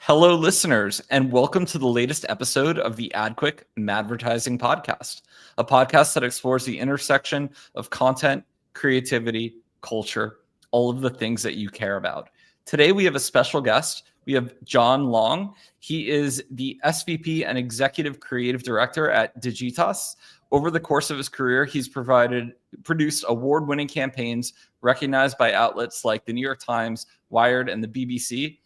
Hello, listeners, and welcome to the latest episode of the AdQuick Advertising Podcast, a podcast that explores the intersection of content, creativity, culture, all of the things that you care about. Today, we have a special guest. We have John Long. He is the SVP and Executive Creative Director at Digitas. Over the course of his career, he's produced award-winning campaigns recognized by outlets like the New York Times, Wired, and the BBC.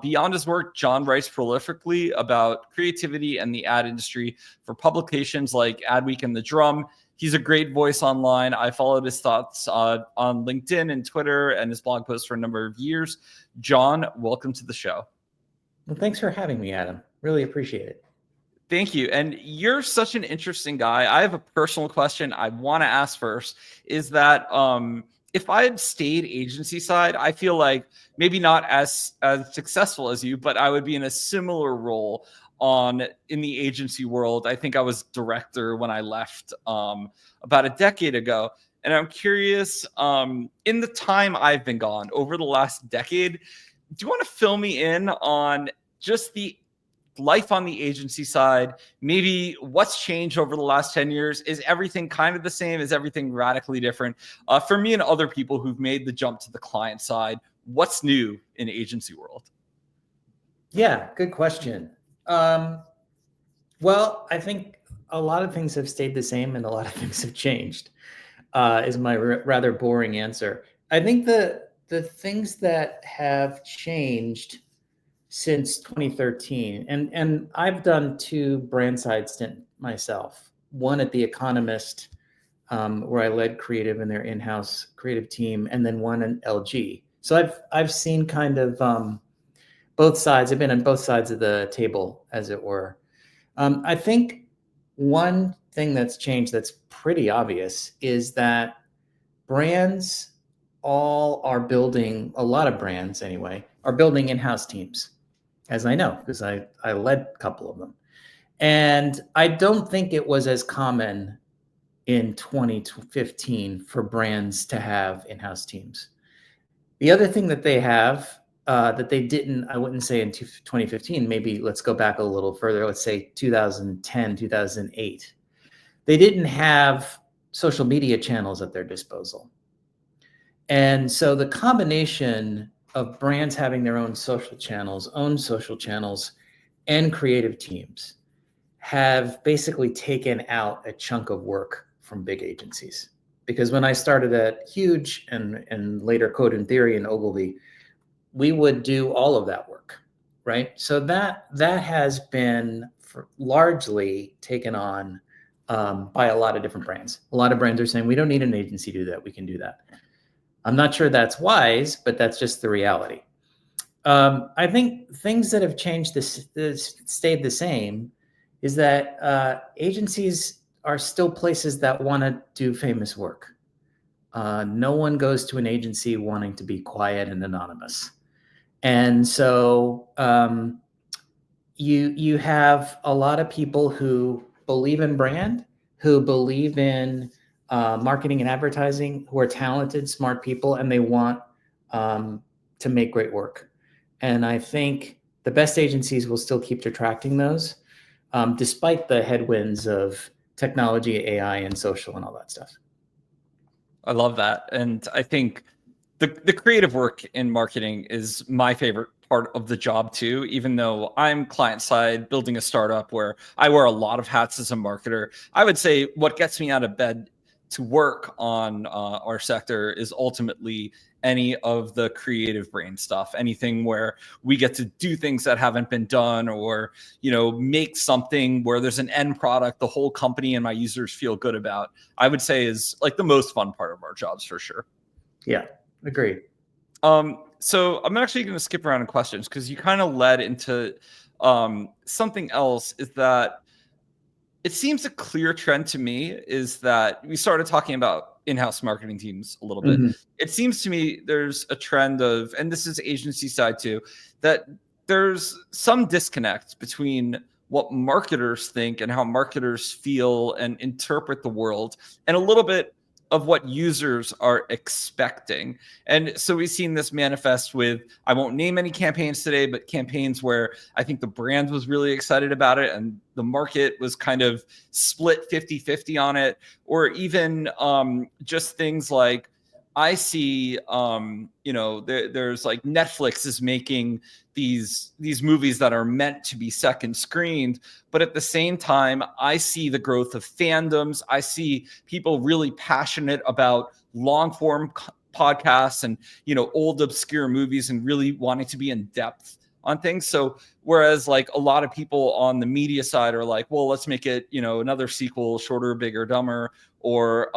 Beyond his work, John writes prolifically about creativity and the ad industry for publications like Adweek and The Drum. He's a great voice online. I followed his thoughts on LinkedIn and Twitter and his blog posts for a number of years. John, welcome to the show. Well, thanks for having me, Adam. Really appreciate it. Thank you. And you're such an interesting guy. I have a personal question I want to ask first, is that if I had stayed agency side, I feel like maybe not as successful as you, but I would be in a similar role in the agency world. I think I was director when I left about a decade ago. And I'm curious, in the time I've been gone over the last decade, do you want to fill me in on just the life on the agency side, maybe what's changed over the last 10 years? Is everything kind of the same? Is everything radically different? For me and other people who've made the jump to the client side, what's new in the agency world? Yeah, good question. Well, I think a lot of things have stayed the same and a lot of things have changed, is my rather boring answer. I think the things that have changed since 2013, and I've done two brand side stint myself. One at The Economist, where I led creative in their in-house creative team, and then one in LG. So I've seen kind of both sides. I've been on both sides of the table, as it were. I think one thing that's changed that's pretty obvious is that brands all are building, a lot of brands anyway, are building in-house teams. As I know, because I led a couple of them. And I don't think it was as common in 2015 for brands to have in-house teams. The other thing that they have that they didn't, I wouldn't say in 2015, maybe let's go back a little further, let's say 2010, 2008. They didn't have social media channels at their disposal. And so the combination of brands having their own social channels, and creative teams have basically taken out a chunk of work from big agencies. Because when I started at Huge and later Code and Theory and Ogilvy, we would do all of that work, right? So that has been largely taken on by a lot of different brands. A lot of brands are saying, we don't need an agency to do that, we can do that. I'm not sure that's wise, but that's just the reality. I think things that have changed, stayed the same, is that agencies are still places that want to do famous work. No one goes to an agency wanting to be quiet and anonymous. And so you have a lot of people who believe in brand, who believe in marketing and advertising, who are talented, smart people, and they want to make great work. And I think the best agencies will still keep attracting those, despite the headwinds of technology, AI, and social and all that stuff. I love that. And I think the creative work in marketing is my favorite part of the job too, even though I'm client side building a startup where I wear a lot of hats as a marketer. I would say what gets me out of bed to work on our sector is ultimately any of the creative brain stuff, anything where we get to do things that haven't been done, or, make something where there's an end product the whole company and my users feel good about, I would say is like the most fun part of our jobs for sure. Yeah, agreed. So I'm actually going to skip around in questions because you kind of led into something else, is that it seems a clear trend to me is that we started talking about in-house marketing teams a little bit. Mm-hmm. It seems to me there's a trend of, and this is agency side too, that there's some disconnect between what marketers think and how marketers feel and interpret the world, and a little bit of what users are expecting. And so we've seen this manifest with, I won't name any campaigns today, but campaigns where I think the brand was really excited about it and the market was kind of split 50-50 on it. Or even just things like, I see, there's like Netflix is making these movies that are meant to be second screened, but at the same time, I see the growth of fandoms. I see people really passionate about long form podcasts and old obscure movies and really wanting to be in depth on things. So whereas like a lot of people on the media side are like, well, let's make it another sequel, shorter, bigger, dumber, or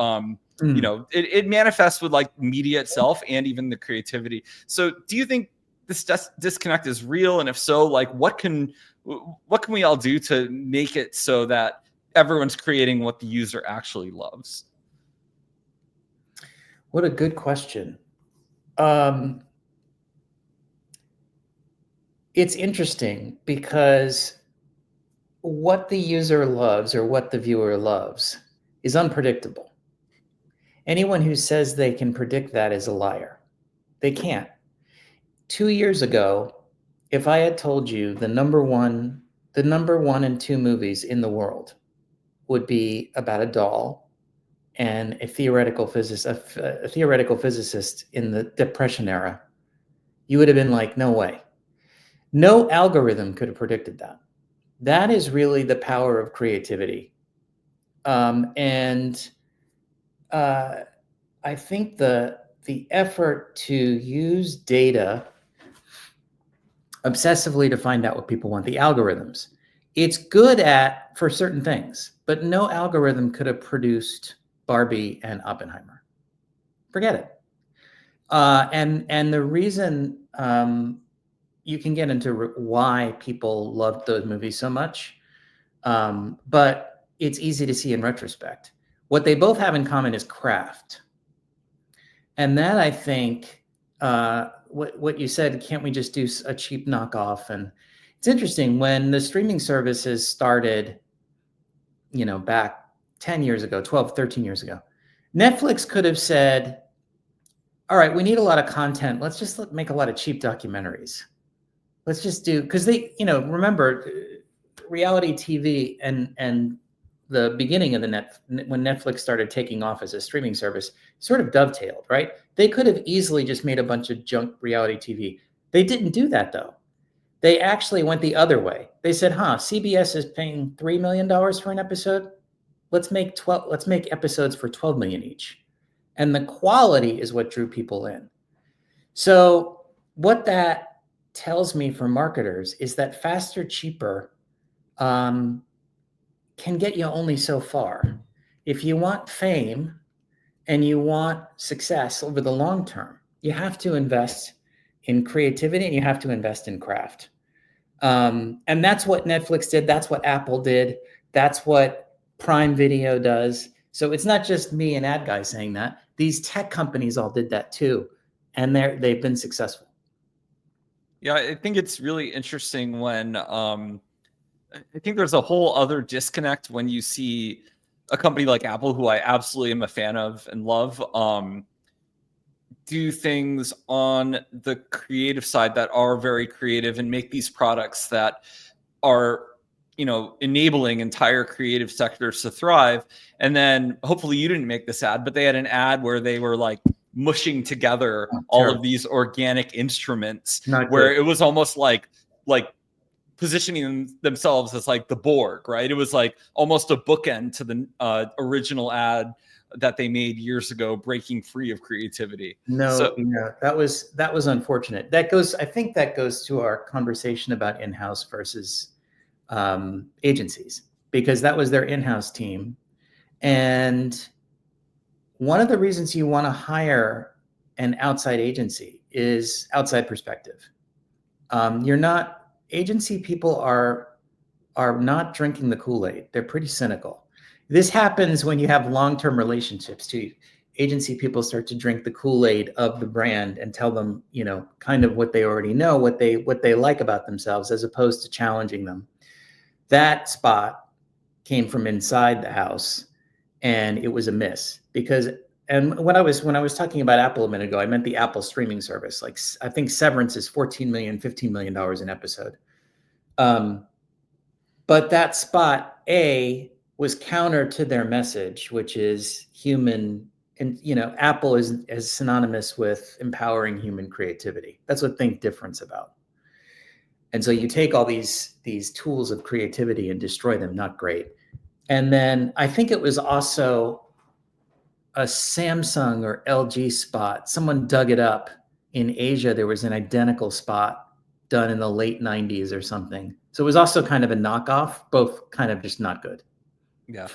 it manifests with like media itself and even the creativity. So do you think this disconnect is real? And if so, like what can we all do to make it so that everyone's creating what the user actually loves? What a good question. It's interesting because what the user loves or what the viewer loves is unpredictable. Anyone who says they can predict that is a liar. They can't. 2 years ago, if I had told you the number one and two movies in the world would be about a doll and a theoretical physicist in the Depression era, you would have been like, no way. No algorithm could have predicted that. That is really the power of creativity. I think the effort to use data obsessively to find out what people want, the algorithms, it's good for certain things, but no algorithm could have produced Barbie and Oppenheimer. Forget it. And the reason you can get into why people loved those movies so much, but it's easy to see in retrospect. What they both have in common is craft. And that, I think, what you said, can't we just do a cheap knockoff? And it's interesting, when the streaming services started, back 10 years ago, 12, 13 years ago, Netflix could have said, all right, we need a lot of content. Let's just make a lot of cheap documentaries. Let's just do, because they, remember reality TV and the beginning of when Netflix started taking off as a streaming service, sort of dovetailed, right? They could have easily just made a bunch of junk reality TV. They didn't do that though. They actually went the other way. They said, CBS is paying $3 million for an episode. Let's make episodes for $12 million each. And the quality is what drew people in. So what that tells me for marketers is that faster, cheaper, can get you only so far. If you want fame and you want success over the long term, you have to invest in creativity and you have to invest in craft. And that's what Netflix did. That's what Apple did. That's what Prime Video does. So it's not just me and ad guy saying that. These tech companies all did that too. And they've been successful. Yeah, I think it's really interesting when I think there's a whole other disconnect when you see a company like Apple, who I absolutely am a fan of and love, do things on the creative side that are very creative and make these products that are, enabling entire creative sectors to thrive. And then hopefully you didn't make this ad, but they had an ad where they were like mushing together all of these organic instruments, where it was almost like positioning themselves as like the Borg, right? It was like almost a bookend to the original ad that they made years ago, breaking free of creativity. That was unfortunate. I think that goes to our conversation about in-house versus agencies, because that was their in-house team. And one of the reasons you want to hire an outside agency is outside perspective. Agency people are not drinking the Kool-Aid. They're pretty cynical. This happens when you have long-term relationships too. Agency people start to drink the Kool-Aid of the brand and tell them, kind of what they already know, what they like about themselves, as opposed to challenging them. That spot came from inside the house, and it was a miss, because And when I was talking about Apple a minute ago, I meant the Apple streaming service. Like I think Severance is $14 million, $15 million an episode. But that spot was counter to their message, which is human. And Apple is synonymous with empowering human creativity. That's what Think Different's about. And so you take all these tools of creativity and destroy them. Not great. And then I think it was also a Samsung or LG spot. Someone dug it up in Asia. There was an identical spot done in the late 90s or something. So it was also kind of a knockoff, both kind of just not good. Yeah.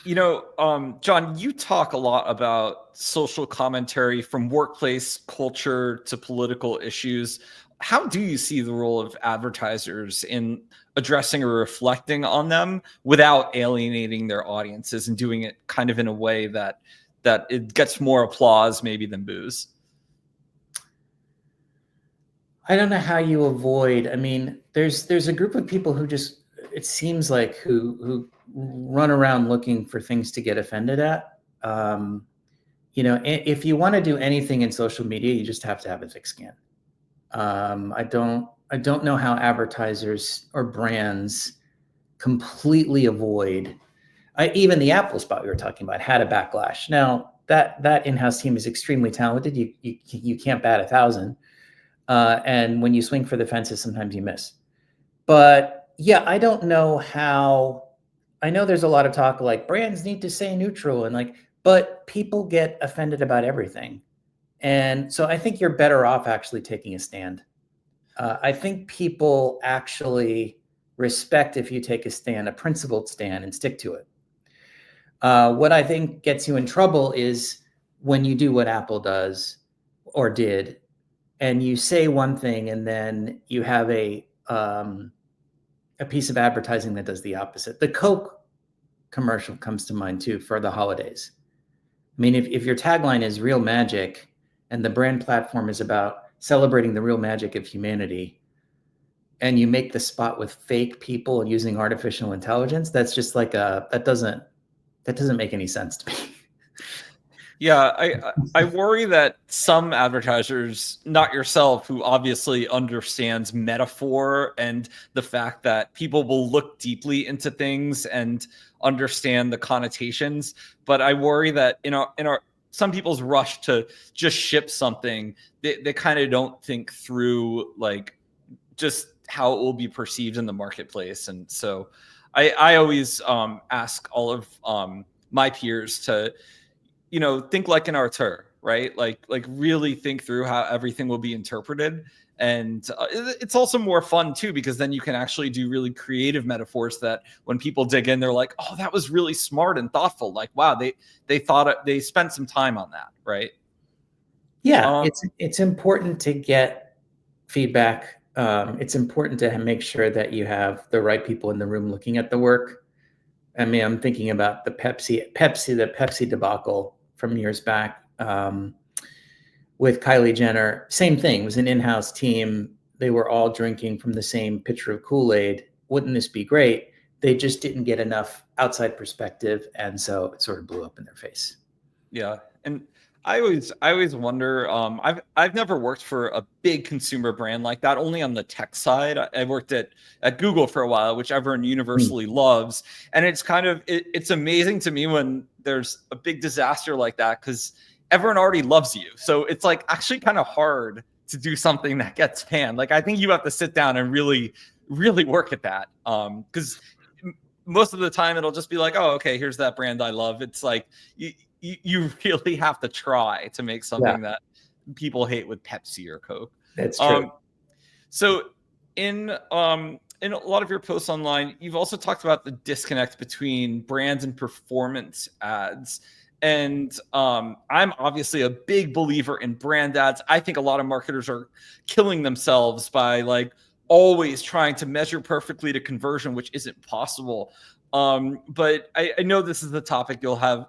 John, you talk a lot about social commentary from workplace culture to political issues. How do you see the role of advertisers in addressing or reflecting on them without alienating their audiences and doing it kind of in a way that it gets more applause maybe than boos? I don't know how you avoid. I mean, there's a group of people who just, it seems like, who run around looking for things to get offended at. If you want to do anything in social media, you just have to have a thick skin. I don't know how advertisers or brands completely avoid. Even the Apple spot we were talking about had a backlash. Now that in-house team is extremely talented. You can't bat 1,000, and when you swing for the fences, sometimes you miss. But yeah, I don't know how. I know there's a lot of talk like brands need to stay neutral but people get offended about everything. And so I think you're better off actually taking a stand. I think people actually respect if you take a stand, a principled stand, and stick to it. What I think gets you in trouble is when you do what Apple does or did, and you say one thing and then you have a piece of advertising that does the opposite. The Coke commercial comes to mind too for the holidays. I mean, if your tagline is real magic and the brand platform is about celebrating the real magic of humanity, and you make the spot with fake people and using artificial intelligence, that's just like that doesn't make any sense to me. Yeah, I worry that some advertisers, not yourself, who obviously understands metaphor and the fact that people will look deeply into things and understand the connotations, but I worry that in our some people's rush to just ship something, they kind of don't think through like just how it will be perceived in the marketplace. And so I always ask all of my peers to think like an auteur, right? Like really think through how everything will be interpreted. And it's also more fun too, because then you can actually do really creative metaphors that when people dig in, they're like, oh, that was really smart and thoughtful. Like, wow, they spent some time on that. Right. Yeah. It's important to get feedback. It's important to make sure that you have the right people in the room looking at the work. I mean, I'm thinking about the Pepsi debacle from years back with Kylie Jenner. Same thing. It was an in-house team. They were all drinking from the same pitcher of Kool-Aid. Wouldn't this be great? They just didn't get enough outside perspective, and so it sort of blew up in their face. Yeah, and I always wonder. I've never worked for a big consumer brand like that. Only on the tech side. I worked at Google for a while, which everyone universally loves, and it's kind of it's amazing to me when there's a big disaster like that because everyone already loves you. So it's like actually kind of hard to do something that gets panned. Like I think you have to sit down and really work at that because most of the time it'll just be like, oh, okay, here's that brand I love. It's like you really have to try to make something that people hate with Pepsi or Coke. That's true. So in a lot of your posts online, you've also talked about the disconnect between brands and performance ads. And I'm obviously a big believer in brand ads. I think a lot of marketers are killing themselves by like always trying to measure perfectly to conversion, which isn't possible. But I know this is the topic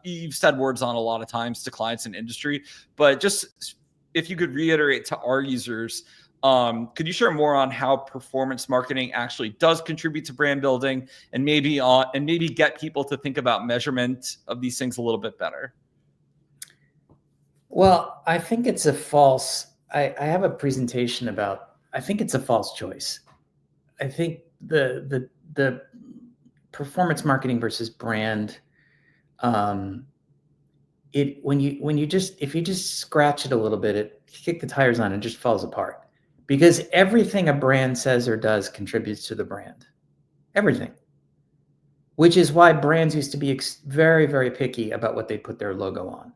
you've said words on a lot of times to clients in industry, but just if you could reiterate to our users, could you share more on how performance marketing actually does contribute to brand building and maybe get people to think about measurement of these things a little bit better? Well, I think it's a false, I have a presentation about, I think it's a false choice. I think the performance marketing versus brand, when you just, if you just scratch it a little bit, it kick the tires on, it just falls apart, because everything a brand says or does contributes to the brand. Everything. Which is why brands used to be very, very picky about what they put their logo on,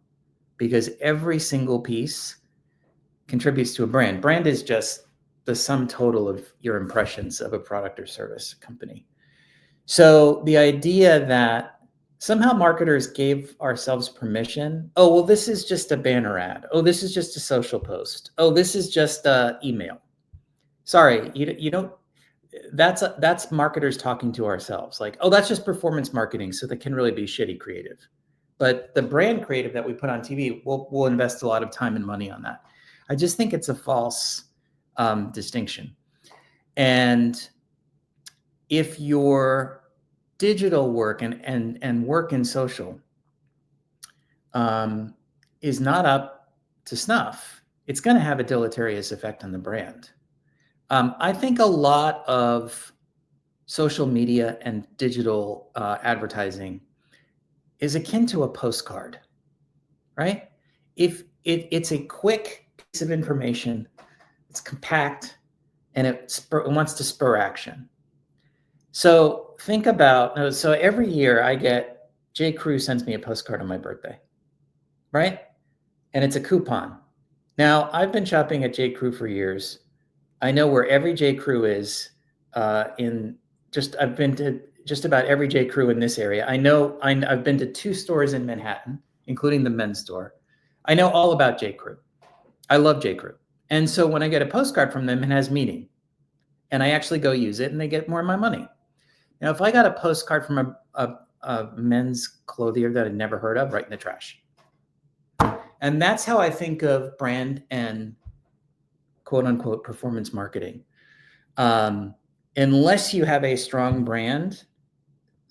because every single piece contributes to a brand. Brand is just the sum total of your impressions of a product or service company. So the idea that somehow marketers gave ourselves permission, oh, well, this is just a banner ad. Oh, this is just a social post. Oh, this is just a email. Sorry, you don't, that's marketers talking to ourselves. Like, oh, that's just performance marketing, so that can really be shitty creative. But the brand creative that we put on TV, we'll invest a lot of time and money on that. I just think it's a false distinction. And if your digital work and work in social is not up to snuff, it's going to have a deleterious effect on the brand. I think a lot of social media and digital advertising is akin to a postcard, right? If it's a quick piece of information, it's compact, and it wants to spur action. So think about, so every year I get, J. Crew sends me a postcard on my birthday, right? And it's a coupon. Now, I've been shopping at J. Crew for years. I know where every J. Crew is I've been to just about every J. Crew in this area. I've been to 2 stores in Manhattan, including the men's store. I know all about J. Crew. I love J. Crew. And so when I get a postcard from them, it has meaning. And I actually go use it, and they get more of my money. Now, if I got a postcard from a men's clothier that I'd never heard of, right in the trash. And that's how I think of brand and quote unquote performance marketing. Unless you have a strong brand,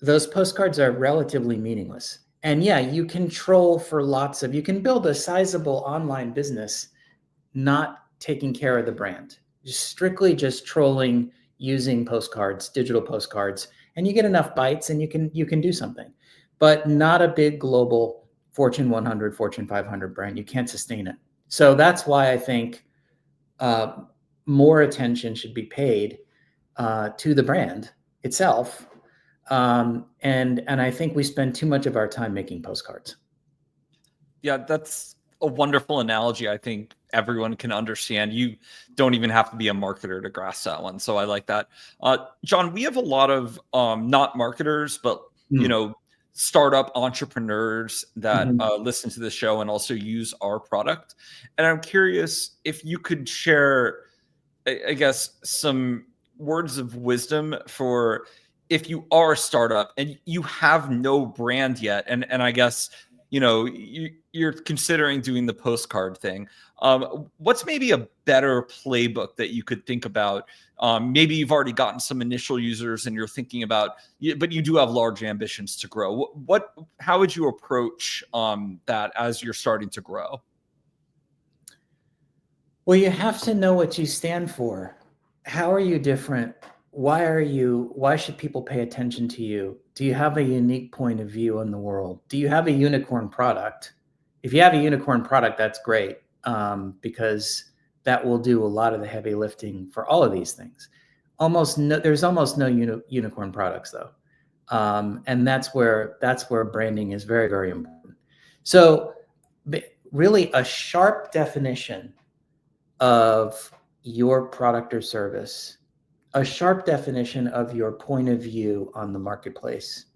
those postcards are relatively meaningless. And yeah, you can troll for you can build a sizable online business not taking care of the brand, strictly just trolling using postcards, digital postcards, and you get enough bites and you can do something, but not a big global Fortune 100, Fortune 500 brand. You can't sustain it. So that's why I think more attention should be paid to the brand itself. And I think we spend too much of our time making postcards. Yeah, that's a wonderful analogy. I think everyone can understand. You don't even have to be a marketer to grasp that one. So I like that. John, we have a lot of not marketers, but startup entrepreneurs that listen to the show and also use our product. And I'm curious if you could share, I guess, some words of wisdom for if you are a startup and you have no brand yet, and I guess you're considering doing the postcard thing. What's maybe a better playbook that you could think about? Maybe you've already gotten some initial users and you're thinking about, but you do have large ambitions to grow. How would you approach that as you're starting to grow? Well, you have to know what you stand for. How are you different? Why should people pay attention to you? Do you have a unique point of view on the world? Do you have a unicorn product? If you have a unicorn product, that's great, because that will do a lot of the heavy lifting for all of these things. There's almost no unicorn products though. And that's where branding is very, very important. So really a sharp definition of your product or service, a sharp definition of your point of view on the marketplace,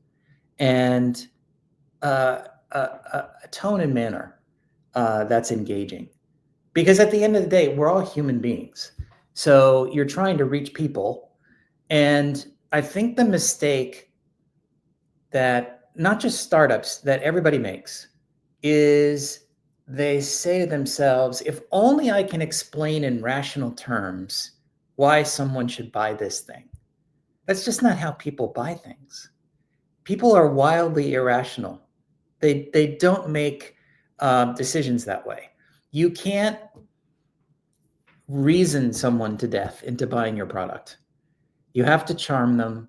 and a tone and manner that's engaging. Because at the end of the day, we're all human beings. So you're trying to reach people. And I think the mistake that not just startups, that everybody makes is they say to themselves, if only I can explain in rational terms why someone should buy this thing. That's just not how people buy things. People are wildly irrational. They don't make decisions that way. You can't reason someone to death into buying your product. You have to charm them.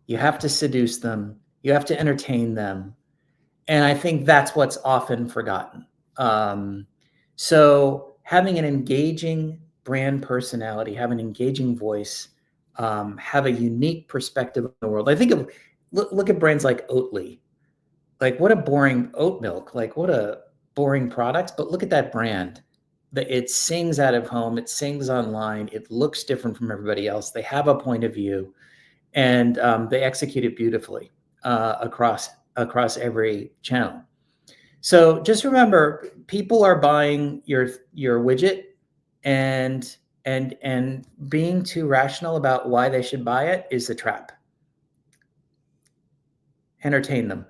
You have to seduce them. You have to entertain them. And I think that's what's often forgotten. So having an engaging brand personality, have an engaging voice, have a unique perspective on the world. I think of, look at brands like Oatly. Like, what a boring oat milk, like what a boring product, but look at that brand. It sings out of home, it sings online, it looks different from everybody else. They have a point of view, and they execute it beautifully across every channel. So just remember, people are buying your widget, and being too rational about why they should buy it is a trap. Entertain them.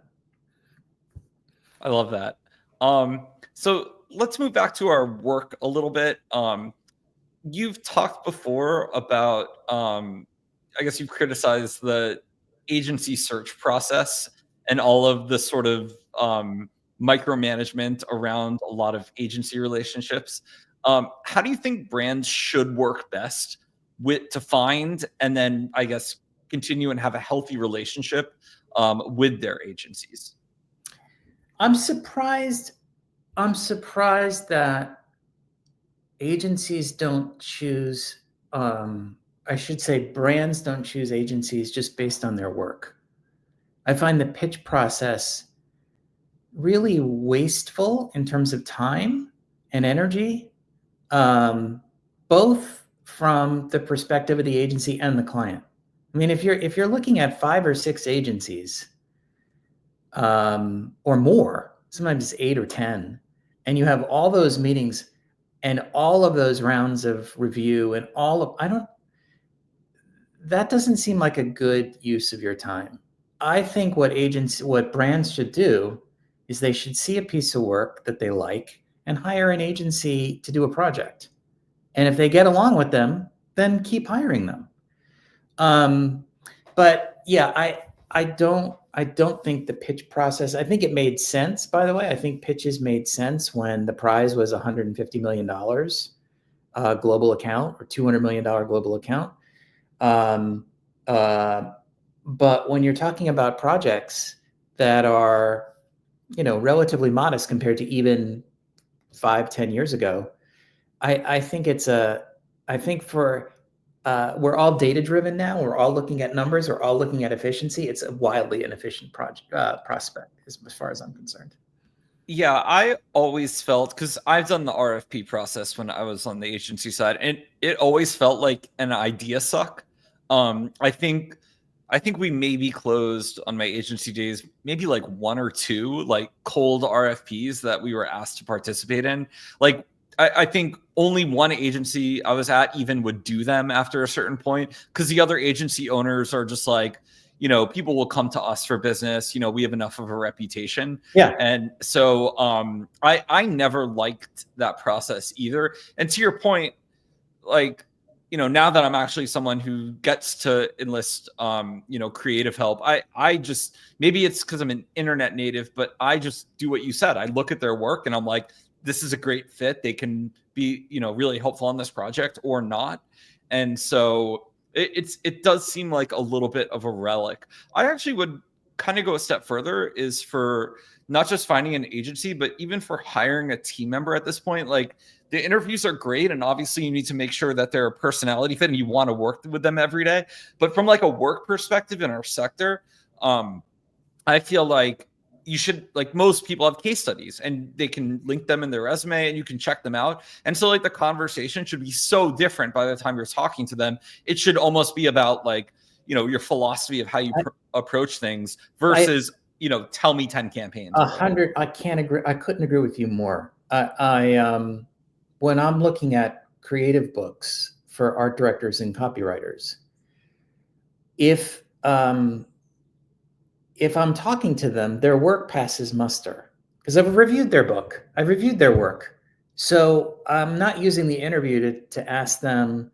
I love that. So let's move back to our work a little bit. You've talked before about, I guess you've criticized the agency search process and all of the sort of micromanagement around a lot of agency relationships. How do you think brands should work best to find and then, I guess, continue and have a healthy relationship with their agencies? I'm surprised that agencies don't choose, I should say brands don't choose agencies just based on their work. I find the pitch process really wasteful in terms of time and energy, both from the perspective of the agency and the client. I mean, if you're looking at 5 or 6 agencies, or more, sometimes 8 or 10, and you have all those meetings and all of those rounds of review and that doesn't seem like a good use of your time. I think what brands should do is they should see a piece of work that they like and hire an agency to do a project. And if they get along with them, then keep hiring them. But yeah, I don't think the pitch process, I think it made sense, by the way. I think pitches made sense when the prize was $150 million global account or $200 million global account. But when you're talking about projects that are, relatively modest compared to even 5-10 years ago, I think we're all data driven now. We're all looking at numbers. We're all looking at efficiency. It's a wildly inefficient prospect, as far as I'm concerned. Yeah, I always felt, because I've done the RFP process when I was on the agency side, and it always felt like an idea suck. I think we maybe closed on my agency days, maybe like 1 or 2 like cold RFPs that we were asked to participate in. Like, I think only one agency I was at even would do them after a certain point, because the other agency owners are just like, people will come to us for business. We have enough of a reputation. Yeah. And so I never liked that process either. And to your point, like, now that I'm actually someone who gets to enlist, creative help, I just, maybe it's because I'm an internet native, but I just do what you said. I look at their work and I'm like, this is a great fit. They can be, really helpful on this project or not. And so it does seem like a little bit of a relic. I actually would kind of go a step further, is for not just finding an agency, but even for hiring a team member at this point. Like, the interviews are great, and obviously you need to make sure that they're a personality fit and you want to work with them every day. But from like a work perspective in our sector, I feel like you should, like, most people have case studies and they can link them in their resume and you can check them out. And so like the conversation should be so different by the time you're talking to them. It should almost be about like, your philosophy of how you approach things versus, tell me 10 campaigns. 100. I can't agree. I couldn't agree with you more. When I'm looking at creative books for art directors and copywriters, if I'm talking to them, their work passes muster because I've reviewed their book. I've reviewed their work. So I'm not using the interview to ask them,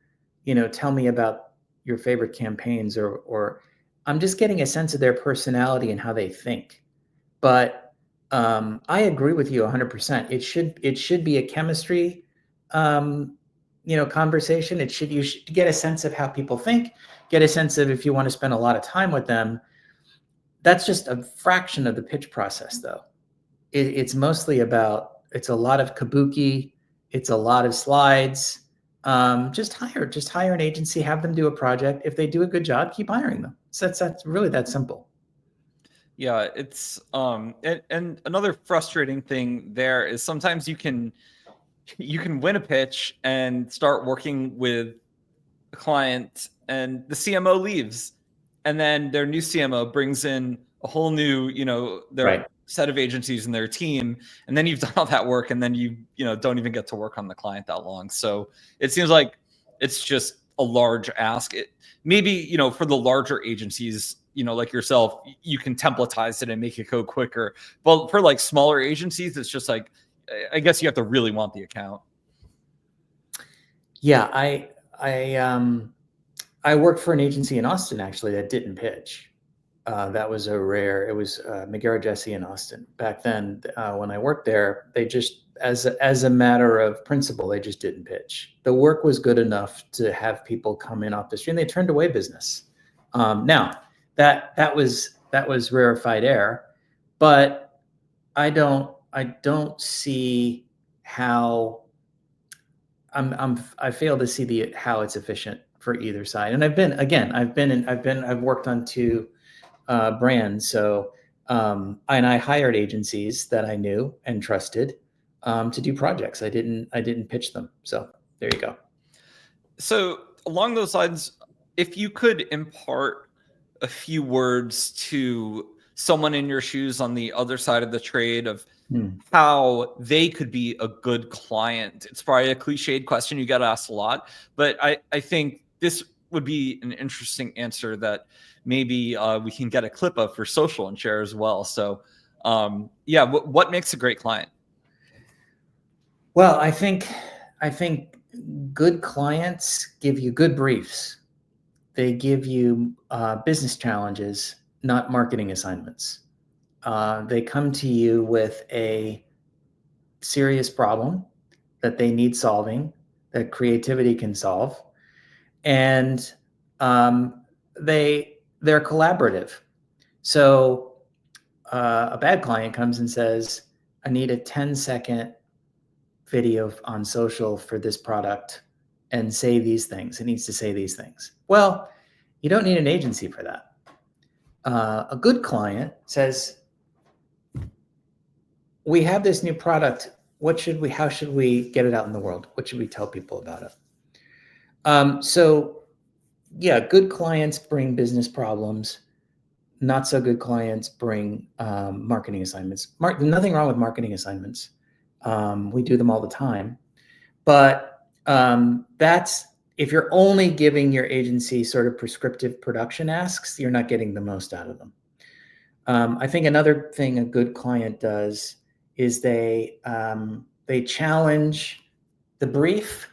tell me about your favorite campaigns, or I'm just getting a sense of their personality and how they think. But I agree with you 100%. It should be a chemistry, conversation. You should get a sense of how people think, get a sense of if you want to spend a lot of time with them. That's just a fraction of the pitch process, though. It's mostly it's a lot of kabuki. It's a lot of slides. Just hire an agency, have them do a project. If they do a good job, keep hiring them. So that's really that simple. Yeah, it's and another frustrating thing there is sometimes you can win a pitch and start working with a client and the CMO leaves, and then their new CMO brings in a whole new, their Right. set of agencies and their team, and then you've done all that work, and then you don't even get to work on the client that long. So it seems like it's just a large ask. Maybe for the larger agencies, like yourself, you can templatize it and make it go quicker. But for like smaller agencies, it's just like, I guess you have to really want the account. Yeah, I worked for an agency in Austin actually that didn't pitch. That was it was McGarrett Jesse in Austin. Back then, when I worked there, they just, as a matter of principle, they just didn't pitch. The work was good enough to have people come in off the street, and they turned away business. Now, that was rarefied air, but I don't see how I fail to see how it's efficient for either side. And I've worked on two brands. So, and I hired agencies that I knew and trusted to do projects. I didn't pitch them. So there you go. So along those lines, if you could impart a few words to someone in your shoes on the other side of the trade of how they could be a good client. It's probably a cliched question you got asked a lot, but I think this would be an interesting answer that maybe we can get a clip of for social and share as well. So what makes a great client? Well, I think good clients give you good briefs. They give you business challenges, not marketing assignments. They come to you with a serious problem that they need solving, that creativity can solve, and they're collaborative. So a bad client comes and says, I need a 10-second video on social for this product and say these things. It needs to say these things. Well, you don't need an agency for that. A good client says, we have this new product. How should we get it out in the world? What should we tell people about it? So yeah, good clients bring business problems. Not so good clients bring marketing assignments. Nothing wrong with marketing assignments. We do them all the time. But that's, if you're only giving your agency sort of prescriptive production asks, you're not getting the most out of them. I think another thing a good client does is they challenge the brief,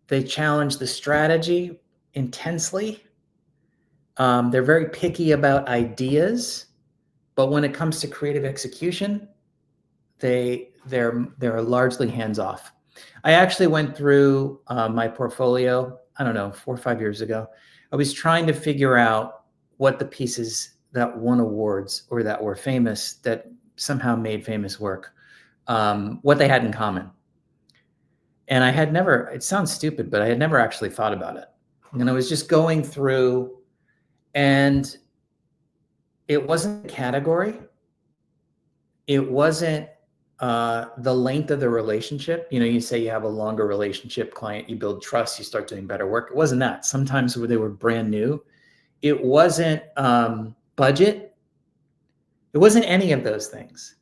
they challenge the strategy intensely. They're very picky about ideas, but when it comes to creative execution, they're largely hands off. I actually went through my portfolio, I don't know, 4 or 5 years ago. I was trying to figure out what the pieces that won awards or that were famous, that somehow made famous work, what they had in common. And I had never, it sounds stupid, but I had never actually thought about it. And I was just going through, and it wasn't a category. It wasn't the length of the relationship. You say you have a longer relationship client, you build trust, you start doing better work. It wasn't that. Sometimes they were brand new. It wasn't budget. It wasn't any of those things.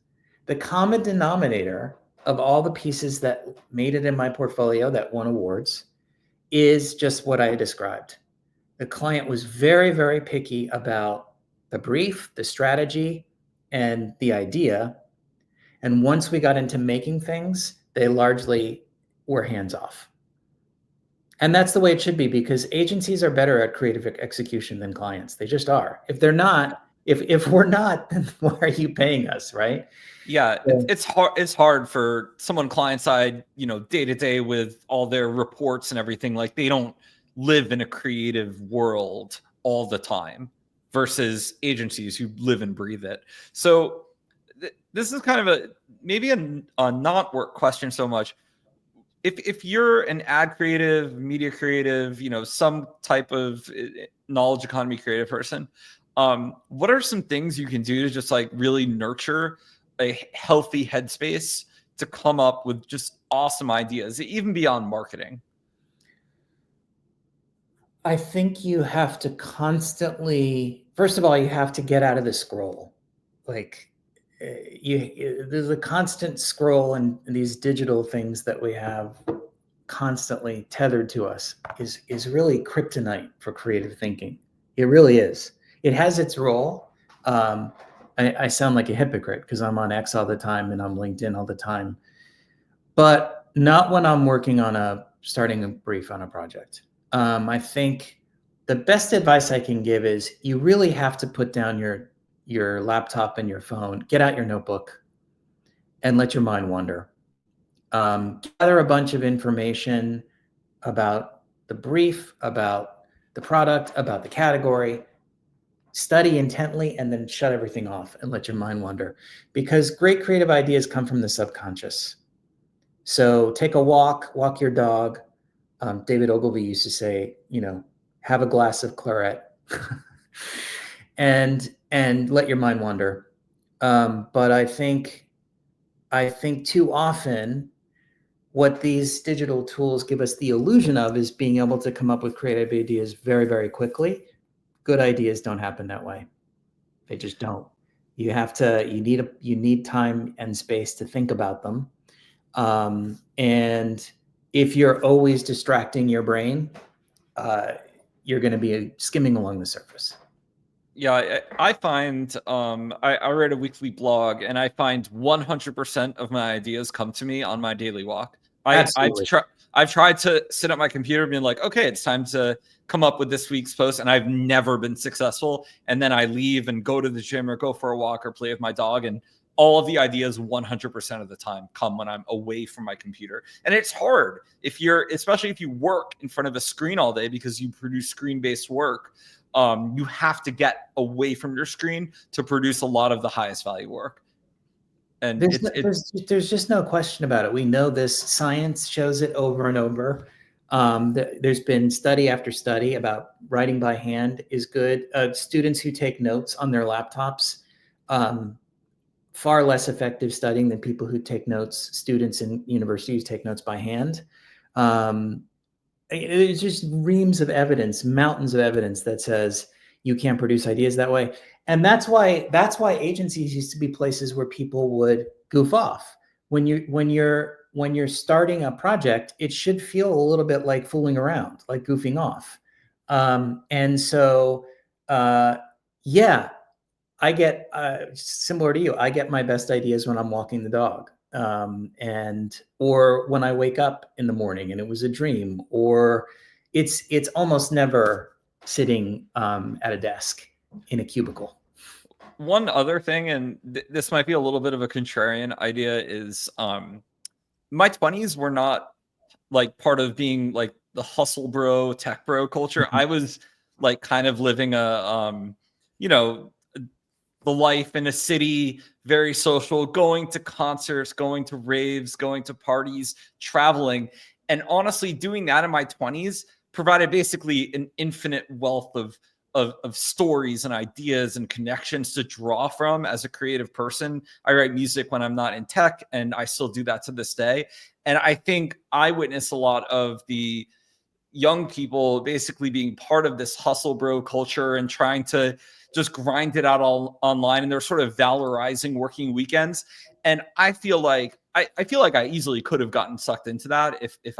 The common denominator of all the pieces that made it in my portfolio that won awards is just what I described. The client was very, very picky about the brief, the strategy, and the idea. And once we got into making things, they largely were hands off. And that's the way it should be, because agencies are better at creative execution than clients. They just are. If they're not, If we're not, then why are you paying us, right? Yeah, it's hard. It's hard for someone client side, day to day with all their reports and everything. Like they don't live in a creative world all the time versus agencies who live and breathe it. So this is kind of maybe a not work question so much. If you're an ad creative, media creative, some type of knowledge economy creative person, what are some things you can do to just like really nurture a healthy headspace to come up with just awesome ideas, even beyond marketing? I think you have to constantly, first of all, you have to get out of the scroll. Like there's a constant scroll, and these digital things that we have constantly tethered to us is really kryptonite for creative thinking. It really is. It has its role. I sound like a hypocrite because I'm on X all the time and I'm LinkedIn all the time, but not when I'm working on starting a brief on a project. I think the best advice I can give is you really have to put down your laptop and your phone, get out your notebook, and let your mind wander. Gather a bunch of information about the brief, about the product, about the category, study intently, and then shut everything off and let your mind wander. Because great creative ideas come from the subconscious. So take a walk your dog. David Ogilvy used to say, have a glass of claret and let your mind wander. But I think too often what these digital tools give us the illusion of is being able to come up with creative ideas very, very quickly. Good ideas don't happen that way. They just don't. You need time and space to think about them. And if you're always distracting your brain, you're going to be skimming along the surface. Yeah, I find I write a weekly blog, and I find 100% of my ideas come to me on my daily walk. I've tried to sit at my computer being like, okay, it's time to come up with this week's post, and I've never been successful. And then I leave and go to the gym or go for a walk or play with my dog, and all of the ideas 100% of the time come when I'm away from my computer. And it's hard especially if you work in front of a screen all day because you produce screen-based work. You have to get away from your screen to produce a lot of the highest value work. And there's just no question about it. We know this. Science shows it over and over. There's been study after study about writing by hand is good. Students who take notes on their laptops, far less effective studying than people who take notes, students in universities take notes by hand. It's just reams of evidence, mountains of evidence that says you can't produce ideas that way. And that's why agencies used to be places where people would goof off. When you're starting a project, it should feel a little bit like fooling around, like goofing off. And so, yeah, I get similar to you. I get my best ideas when I'm walking the dog. Or when I wake up in the morning and it was a dream, or it's almost never sitting at a desk in a cubicle. One other thing, and this might be a little bit of a contrarian idea, is my 20s were not like part of being like the hustle bro, tech bro culture. I was like kind of living the life in a city, very social, going to concerts, going to raves, going to parties, traveling. And honestly, doing that in my 20s provided basically an infinite wealth of stories and ideas and connections to draw from as a creative person. I write music when I'm not in tech, and I still do that to this day. And I think I witness a lot of the young people basically being part of this hustle bro culture and trying to just grind it out all online, and they're sort of valorizing working weekends. And I feel like I easily could have gotten sucked into that if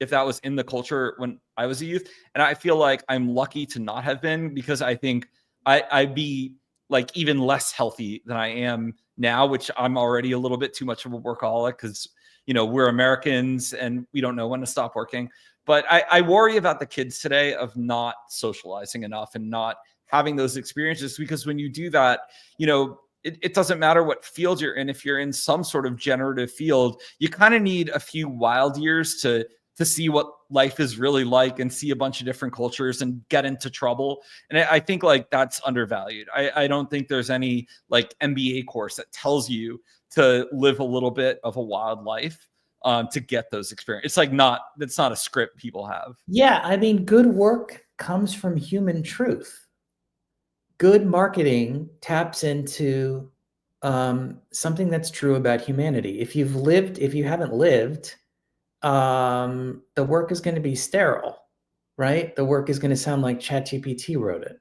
that was in the culture when I was a youth. And I feel like I'm lucky to not have been, because I think I'd be like even less healthy than I am now, which I'm already a little bit too much of a workaholic because we're Americans and we don't know when to stop working. But I worry about the kids today of not socializing enough and not having those experiences, because when you do that, it doesn't matter what field you're in. If you're in some sort of generative field, you kind of need a few wild years to see what life is really like and see a bunch of different cultures and get into trouble. And I think like that's undervalued. I don't think there's any like MBA course that tells you to live a little bit of a wild life to get those experiences. It's like that's not a script people have. Yeah, I mean, good work comes from human truth. Good marketing taps into something that's true about humanity. If you haven't lived, the work is going to be sterile, right? The work is going to sound like ChatGPT wrote it.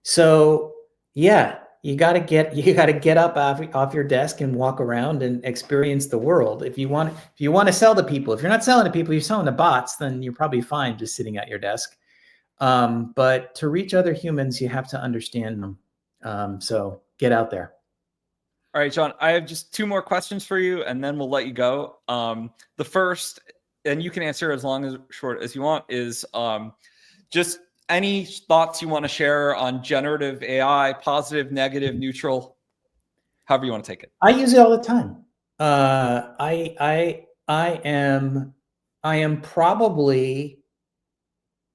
So yeah, you got to get up off your desk and walk around and experience the world. If you want to sell to people, if you're not selling to people, you're selling to bots, then you're probably fine just sitting at your desk. But to reach other humans, you have to understand them. So get out there. All right, John, I have just 2 more questions for you, and then we'll let you go. The first, and you can answer as long as short as you want, is just any thoughts you want to share on generative AI, positive, negative, neutral, however you want to take it. I use it all the time. I am probably,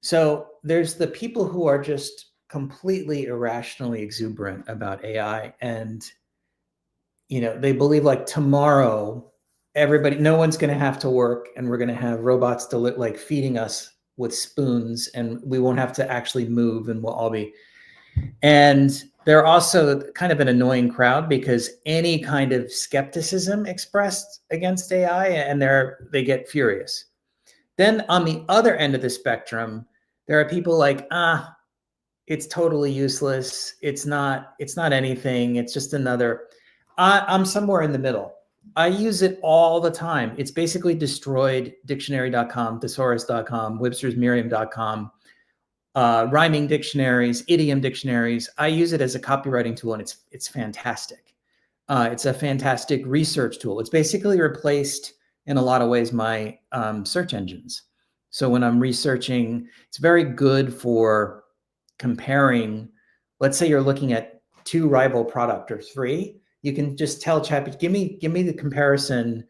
so there's the people who are just completely irrationally exuberant about AI, and they believe like tomorrow no one's going to have to work, and we're going to have robots like feeding us with spoons, and we won't have to actually move, and we'll all be. And they're also kind of an annoying crowd, because any kind of skepticism expressed against AI, and they get furious. Then on the other end of the spectrum, there are people like, it's totally useless. It's not anything. It's just another. I'm somewhere in the middle. I use it all the time. It's basically destroyed dictionary.com, thesaurus.com, webstersmerriam.com, rhyming dictionaries, idiom dictionaries. I use it as a copywriting tool, and it's fantastic. It's a fantastic research tool. It's basically replaced in a lot of ways my search engines. So when I'm researching, it's very good for comparing. Let's say you're looking at 2 rival product or 3. You can just tell ChatGPT, give me the comparison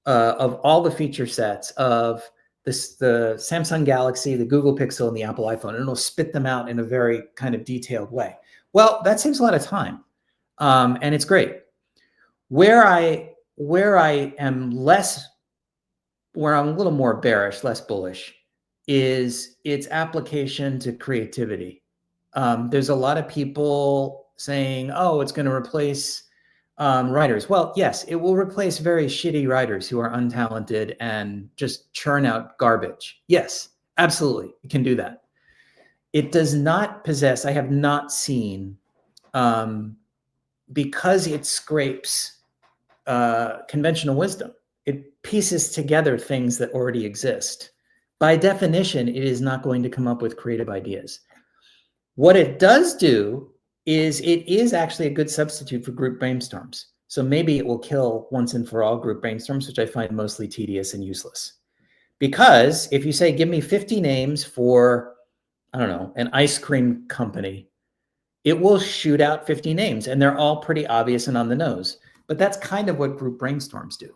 of all the feature sets of the Samsung Galaxy, the Google Pixel, and the Apple iPhone, and it'll spit them out in a very kind of detailed way. Well, that saves a lot of time, and it's great. Where I'm a little more bearish, less bullish, is its application to creativity. There's a lot of people saying, "Oh, it's going to replace writers." Well, yes, it will replace very shitty writers who are untalented and just churn out garbage. Yes, absolutely, it can do that. It does not possess, I have not seen, because it scrapes conventional wisdom. It pieces together things that already exist. By definition, it is not going to come up with creative ideas. What it does do is it is actually a good substitute for group brainstorms. So maybe it will kill once and for all group brainstorms, which I find mostly tedious and useless. Because if you say, give me 50 names for, I don't know, an ice cream company, it will shoot out 50 names, and they're all pretty obvious and on the nose. But that's kind of what group brainstorms do.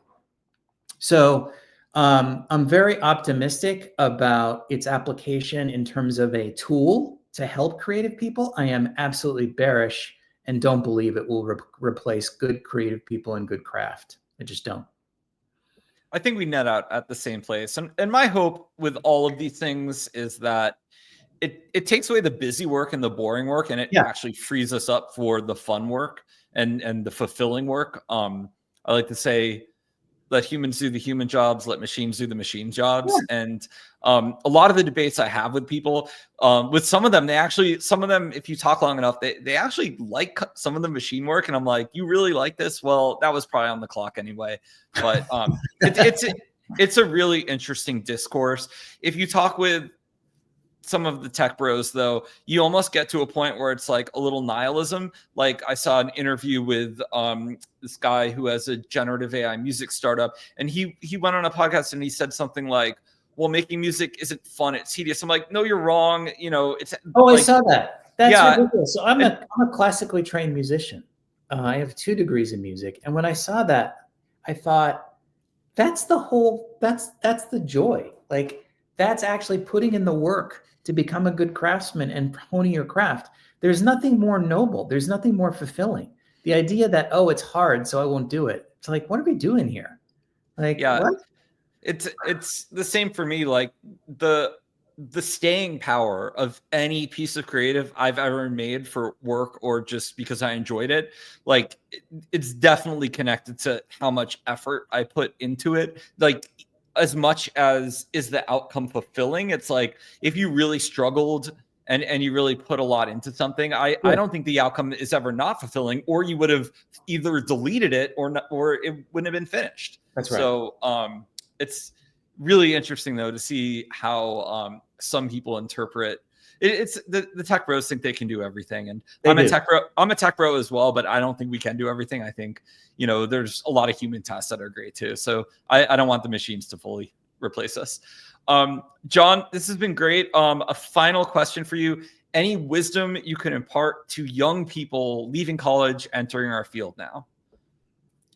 So I'm very optimistic about its application in terms of a tool to help creative people. I am absolutely bearish and don't believe it will replace good creative people and good craft. I just don't. I think we net out at the same place. And my hope with all of these things is that it takes away the busy work and the boring work, and it actually frees us up for the fun work and the fulfilling work. I like to say, let humans do the human jobs, let machines do the machine jobs. Yeah. And a lot of the debates I have with people, with some of them, if you talk long enough, they actually like some of the machine work. And I'm like, you really like this? Well, that was probably on the clock anyway. But it's a really interesting discourse. If you talk with some of the tech bros, though, you almost get to a point where it's like a little nihilism. Like I saw an interview with this guy who has a generative AI music startup, and he went on a podcast and he said something like, well, making music isn't fun, it's tedious. I'm like, no, you're wrong. It's Oh, I like, saw that. That's yeah, ridiculous. So I'm a classically trained musician. I have 2 degrees in music. And when I saw that, I thought, that's the joy. Like, that's actually putting in the work to become a good craftsman and honing your craft. There's nothing more noble. There's nothing more fulfilling. The idea that, oh, it's hard, so I won't do it. It's like, what are we doing here? Like, yeah. what? It's the same for me. Like the staying power of any piece of creative I've ever made for work or just because I enjoyed it, like it's definitely connected to how much effort I put into it. Like, as much as is the outcome fulfilling, it's like if you really struggled and you really put a lot into something, I Yeah, don't think the outcome is ever not fulfilling, or you would have either deleted it or not, or it wouldn't have been finished. that's right. So it's really interesting though to see how some people interpret it. It's the tech bros think they can do everything, and I'm a tech bro as well, but I don't think we can do everything. I think there's a lot of human tasks that are great too, so I don't want the machines to fully replace us. John, this has been great. A final question for you: any wisdom you can impart to young people leaving college, entering our field now?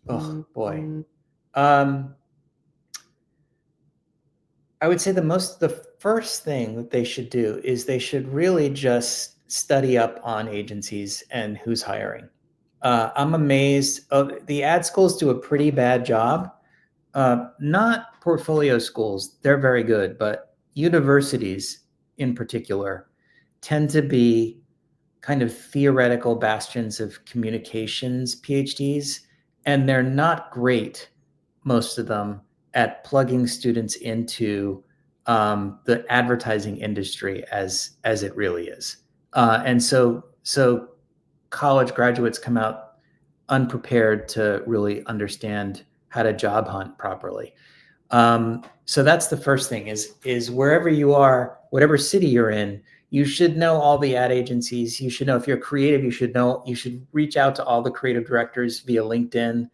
Oh boy. I would say the first thing that they should do is they should really just study up on agencies and who's hiring. I'm amazed. The ad schools do a pretty bad job. Not portfolio schools, they're very good, but universities in particular tend to be kind of theoretical bastions of communications PhDs, and they're not great, most of them, at plugging students into the advertising industry as it really is. And so college graduates come out unprepared to really understand how to job hunt properly. So that's the first thing is wherever you are, whatever city you're in, you should know all the ad agencies. You should know, if you're creative, you should reach out to all the creative directors via LinkedIn,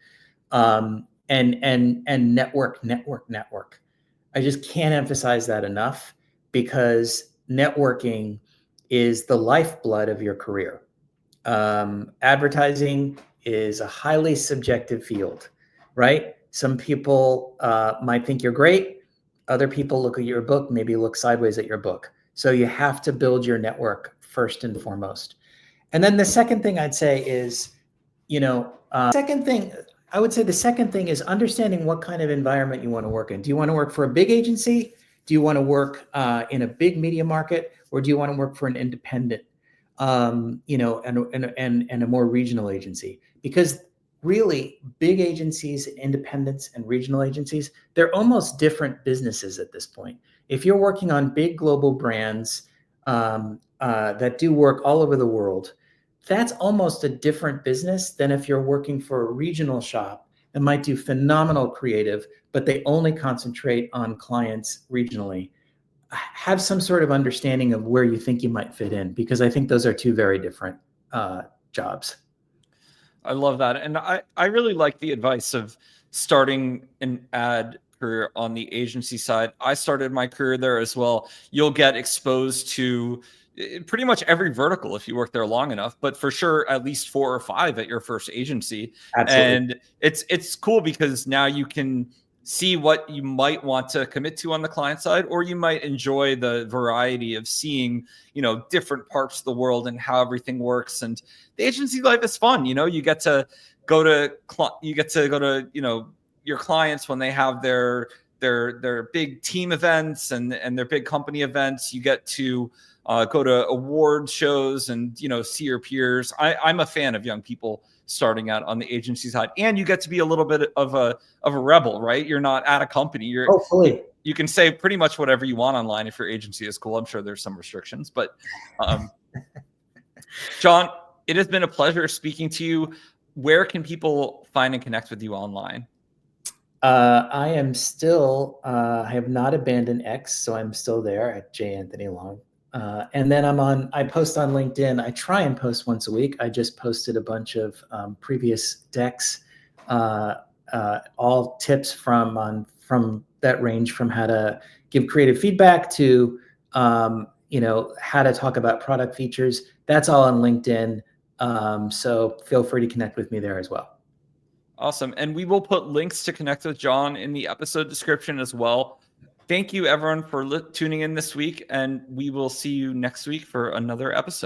and network. I just can't emphasize that enough, because networking is the lifeblood of your career. Advertising is a highly subjective field, right? Some people might think you're great. Other people look at your book, maybe look sideways at your book. So you have to build your network first and foremost. And then the second thing I'd say is, the second thing is understanding what kind of environment you want to work in. Do you want to work for a big agency? Do you want to work in a big media market, or do you want to work for an independent, and a more regional agency? Because really, big agencies, independents, and regional agencies, they're almost different businesses at this point. If you're working on big global brands that do work all over the world, that's almost a different business than if you're working for a regional shop that might do phenomenal creative, but they only concentrate on clients regionally. Have some sort of understanding of where you think you might fit in, because I think those are 2 very different jobs. I love that. And I really like the advice of starting an ad career on the agency side. I started my career there as well. You'll get exposed to pretty much every vertical if you work there long enough, but for sure at least 4 or 5 at your first agency. Absolutely. And it's cool because now you can see what you might want to commit to on the client side, or you might enjoy the variety of seeing, different parts of the world and how everything works. And the agency life is fun. You get to go to your clients when they have their big team events and their big company events. You get to go to award shows and see your peers. I'm a fan of young people starting out on the agency side, and you get to be a little bit of a rebel, right? You're not at a company. Hopefully. You can say pretty much whatever you want online if your agency is cool. I'm sure there's some restrictions, but John, it has been a pleasure speaking to you. Where can people find and connect with you online? I am still, I have not abandoned X, so I'm still there at J. Anthony Long. And then I post on LinkedIn. I try and post once a week. I just posted a bunch of previous decks, all tips from that range from how to give creative feedback to, how to talk about product features. That's all on LinkedIn. So feel free to connect with me there as well. Awesome. And we will put links to connect with John in the episode description as well. Thank you, everyone, for tuning in this week, and we will see you next week for another episode.